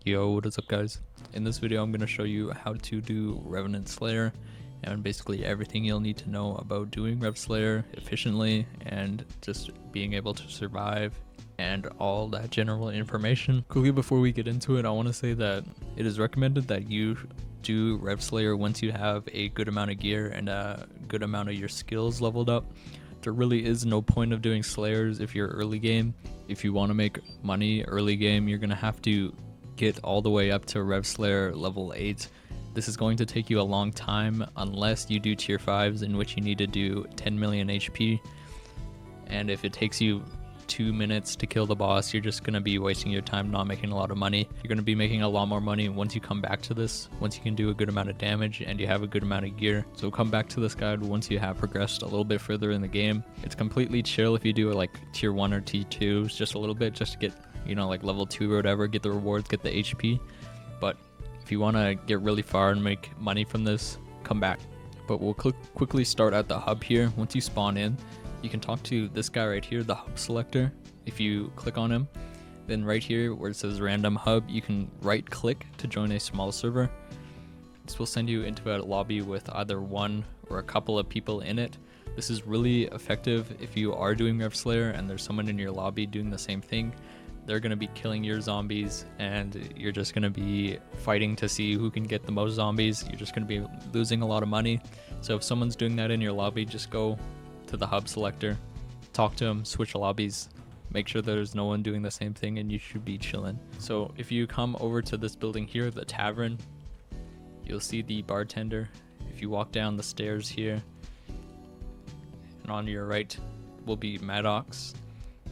Yo, what is up guys? In this video I'm going to show you how to do Revenant Slayer and basically everything you'll need to know about doing Rev Slayer efficiently and just being able to survive and all that general information. Quickly before we get into it, I want to say that it is recommended that you do Rev Slayer once you have a good amount of gear and a good amount of your skills leveled up. There really is no point of doing Slayers if you're early game. If you want to make money early game, you're going to have to get all the way up to Rev Slayer level 8. This is going to take you a long time unless you do tier 5s, in which you need to do 10 million HP. And if it takes you 2 minutes to kill the boss, you're just going to be wasting your time, not making a lot of money. You're going to be making a lot more money once you come back to this, once you can do a good amount of damage and you have a good amount of gear. So come back to this guide once you have progressed a little bit further in the game. It's completely chill if you do like tier 1 or tier 2s just a little bit, just to get, you know, like level 2 or whatever, get the rewards, get the HP. But if you want to get really far and make money from this, come back. But we'll quickly start at the hub here. Once you spawn in, you can talk to this guy right here, the hub selector. If you click on him, then right here where it says random hub, you can right click to join a small server. This will send you into a lobby with either one or a couple of people in it. This is really effective if you are doing Rev Slayer and there's someone in your lobby doing the same thing. They're going to be killing your zombies and you're just going to be fighting to see who can get the most zombies. You're just going to be losing a lot of money. So if someone's doing that in your lobby, just go to the hub selector, talk to them, switch lobbies, make sure there's no one doing the same thing, and you should be chilling. So if you come over to this building here, the tavern, you'll see the bartender. If you walk down the stairs here, and on your right will be Maddox.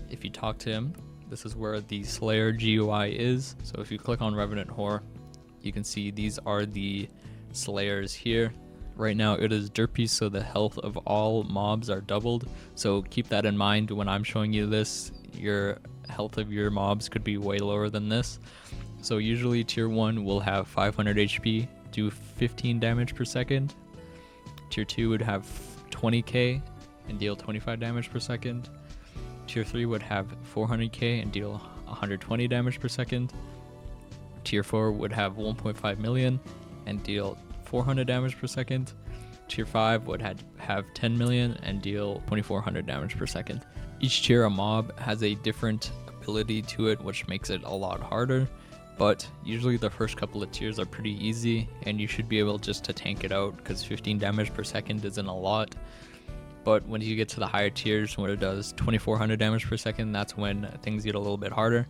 If you talk to him, this is where the Slayer GUI is. So if you click on Revenant Whore, you can see these are the Slayers here. Right now it is derpy, so the health of all mobs are doubled. So keep that in mind when I'm showing you this. Your health of your mobs could be way lower than this. So usually tier 1 will have 500 HP, do 15 damage per second. Tier 2 would have 20k and deal 25 damage per second. Tier 3 would have 400k and deal 120 damage per second. Tier 4 would have 1.5 million and deal 400 damage per second. Tier 5 would have 10 million and deal 2400 damage per second. Each tier of mob has a different ability to it, which makes it a lot harder, but usually the first couple of tiers are pretty easy and you should be able just to tank it out, because 15 damage per second isn't a lot. But when you get to the higher tiers where it does 2400 damage per second, that's when things get a little bit harder.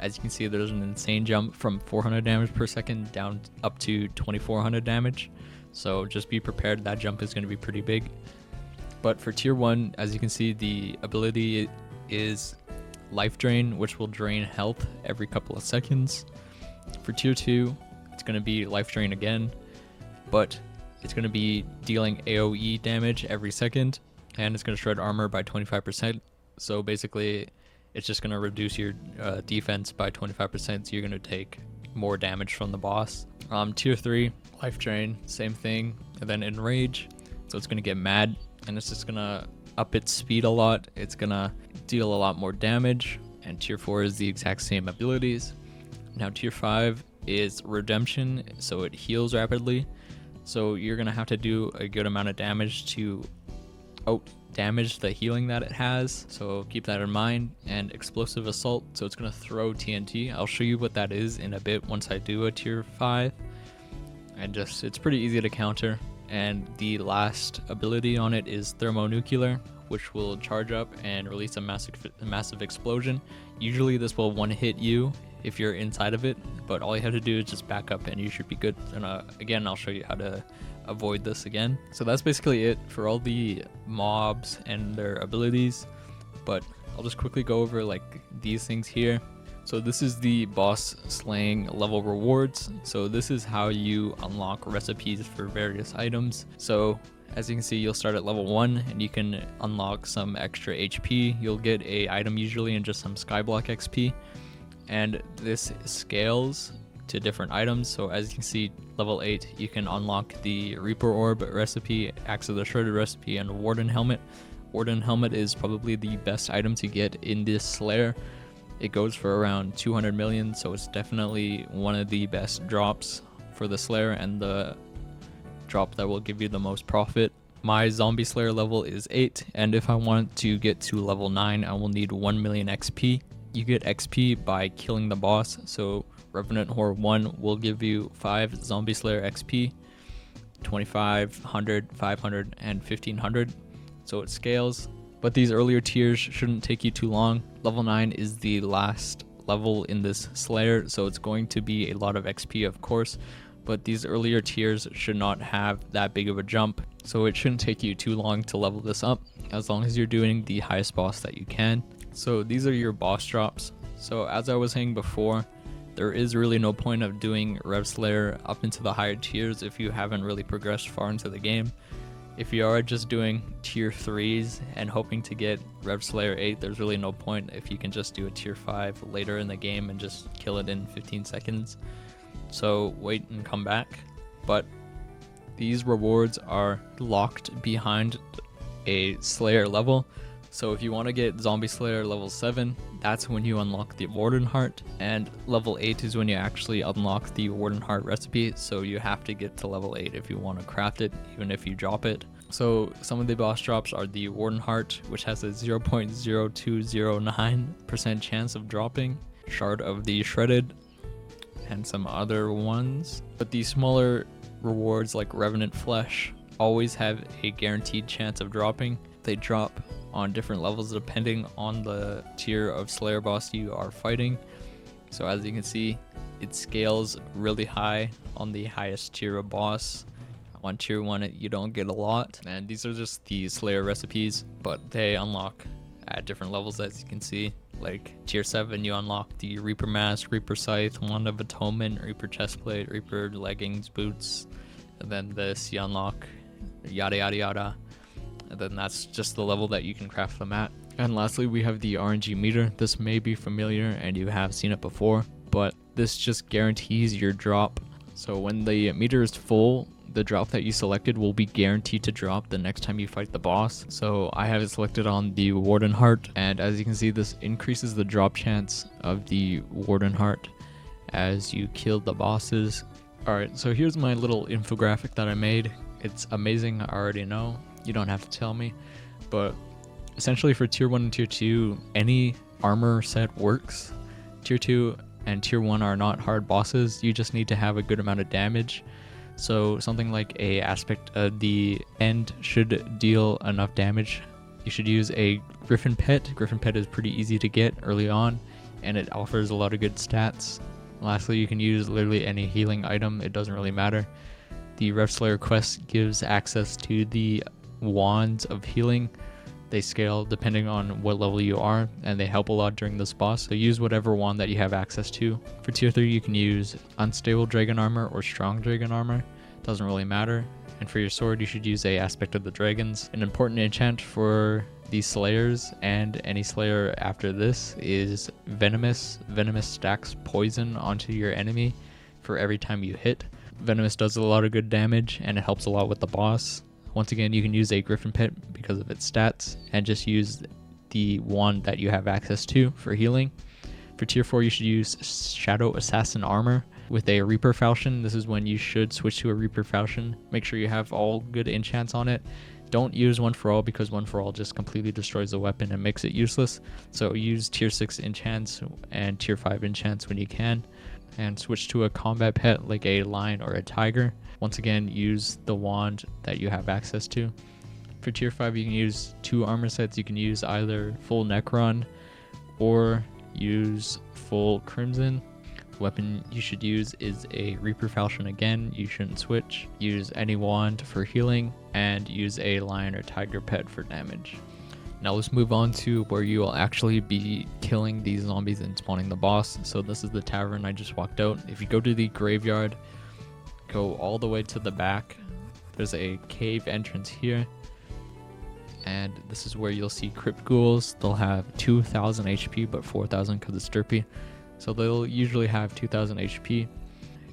As you can see, there's an insane jump from 400 damage per second down up to 2400 damage. So just be prepared, that jump is going to be pretty big. But for tier 1, as you can see, the ability is Life Drain, which will drain health every couple of seconds. For tier 2, it's going to be Life Drain again, but it's going to be dealing AoE damage every second. And it's going to shred armor by 25%. So basically, it's just going to reduce your defense by 25%. So you're going to take more damage from the boss. Tier 3, Life Drain, same thing. And then Enrage. So it's going to get mad. And it's just going to up its speed a lot. It's going to deal a lot more damage. And Tier 4 is the exact same abilities. Now Tier 5 is Redemption. So it heals rapidly. So you're going to have to do a good amount of damage to damage the healing that it has, so keep that in mind. And Explosive Assault, so it's going to throw TNT. I'll show you what that is in a bit once I do a tier 5. And just, it's pretty easy to counter. And the last ability on it is Thermonuclear, which will charge up and release a massive explosion. Usually this will one hit you if you're inside of it, but all you have to do is just back up and you should be good. And again, I'll show you how to avoid this again. So that's basically it for all the mobs and their abilities, but I'll just quickly go over like these things here. So this is the boss slaying level rewards. So this is how you unlock recipes for various items. So as you can see, you'll start at level 1 and you can unlock some extra HP. You'll get a item usually and just some Skyblock XP. And this scales to different items. So as you can see, level 8, you can unlock the Reaper Orb recipe, Axe of the Shredded recipe, and Warden Helmet. Warden Helmet is probably the best item to get in this Slayer. It goes for around 200 million, so it's definitely one of the best drops for the Slayer and the drop that will give you the most profit. My Zombie Slayer level is 8, and if I want to get to level 9, I will need 1 million XP. You get XP by killing the boss, so Revenant Horde 1 will give you 5 Zombie Slayer XP, 25, 100, 500, and 1500, so it scales. But these earlier tiers shouldn't take you too long. Level 9 is the last level in this Slayer, so it's going to be a lot of XP, of course, but these earlier tiers should not have that big of a jump, so it shouldn't take you too long to level this up, as long as you're doing the highest boss that you can. So these are your boss drops. So as I was saying before, there is really no point of doing Rev Slayer up into the higher tiers if you haven't really progressed far into the game. If you are just doing tier 3s and hoping to get Rev Slayer 8, there's really no point if you can just do a tier 5 later in the game and just kill it in 15 seconds. So wait and come back. But these rewards are locked behind a Slayer level. So if you want to get Zombie Slayer level 7, that's when you unlock the Warden Heart, and level 8 is when you actually unlock the Warden Heart recipe, so you have to get to level 8 if you want to craft it, even if you drop it. So some of the boss drops are the Warden Heart, which has a 0.0209% chance of dropping, Shard of the Shredded, and some other ones. But the smaller rewards like Revenant Flesh always have a guaranteed chance of dropping. They drop on different levels depending on the tier of Slayer boss you are fighting. So as you can see, it scales really high on the highest tier of boss. On tier 1 you don't get a lot, and these are just the Slayer recipes, but they unlock at different levels, as you can see. Like tier 7 you unlock the Reaper Mask, Reaper Scythe, Wand of Atonement, Reaper Chestplate, Reaper Leggings, Boots, and then this you unlock yada yada yada. And then that's just the level that you can craft them at. And lastly, we have the RNG meter. This may be familiar and you have seen it before, but this just guarantees your drop. So when the meter is full, the drop that you selected will be guaranteed to drop the next time you fight the boss. So I have it selected on the Warden Heart, and as you can see, this increases the drop chance of the Warden Heart as you kill the bosses. Alright, so here's my little infographic that I made. It's amazing, I already know. You don't have to tell me, but essentially for tier 1 and tier 2, any armor set works. Tier 2 and tier 1 are not hard bosses, you just need to have a good amount of damage. So something like a aspect of the end should deal enough damage. You should use a Griffin Pet. Griffin Pet is pretty easy to get early on, and it offers a lot of good stats. Lastly, you can use literally any healing item, it doesn't really matter. The Rev Slayer quest gives access to the wands of healing. They scale depending on what level you are, and they help a lot during this boss, so use whatever wand that you have access to. For tier 3 you can use unstable dragon armor or strong dragon armor, doesn't really matter. And for your sword you should use a aspect of the dragons. An important enchant for these slayers and any slayer after this is venomous. Venomous stacks poison onto your enemy for every time you hit. Venomous does a lot of good damage and it helps a lot with the boss. Once again, you can use a Griffin Pit because of its stats, and just use the wand that you have access to for healing. For tier 4, you should use Shadow Assassin Armor with a Reaper Falchion. This is when you should switch to a Reaper Falchion. Make sure you have all good enchants on it. Don't use One For All, because One For All just completely destroys the weapon and makes it useless. So use tier 6 enchants and tier 5 enchants when you can. And switch to a combat pet like a lion or a tiger. Once again, use the wand that you have access to. For tier 5, you can use 2 armor sets. You can use either full Necron or use full Crimson. The weapon you should use is a Reaper Falchion again. You shouldn't switch. Use any wand for healing and use a lion or tiger pet for damage. Now let's move on to where you will actually be killing these zombies and spawning the boss. So this is the tavern I just walked out. If you go to the graveyard, go all the way to the back, there's a cave entrance here, and this is where you'll see crypt ghouls. They'll have 2,000 HP but 4,000 because it's derpy, so they'll usually have 2,000 HP.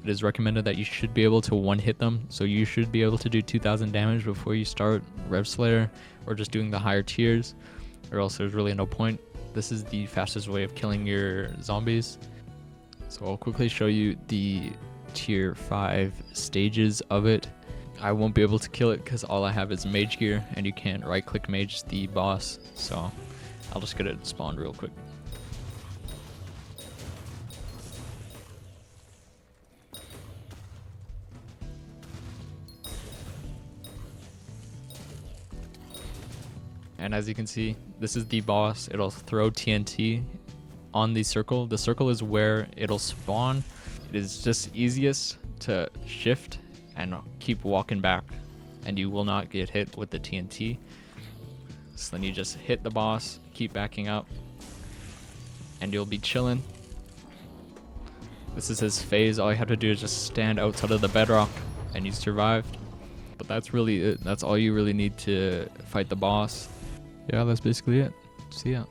It is recommended that you should be able to one hit them, so you should be able to do 2,000 damage before you start Rev Slayer or just doing the higher tiers, or else there's really no point. This is the fastest way of killing your zombies. So I'll quickly show you the tier 5 stages of it. I won't be able to kill it because all I have is mage gear, and you can't right click mage the boss, so I'll just get it spawned real quick. And as you can see, this is the boss. It'll throw TNT on the circle. The circle is where it'll spawn. It is just easiest to shift and keep walking back, and you will not get hit with the TNT. So then you just hit the boss, keep backing up, and you'll be chilling. This is his phase. All you have to do is just stand outside of the bedrock and you survived. But that's really it. That's all you really need to fight the boss. Yeah, that's basically it. See ya.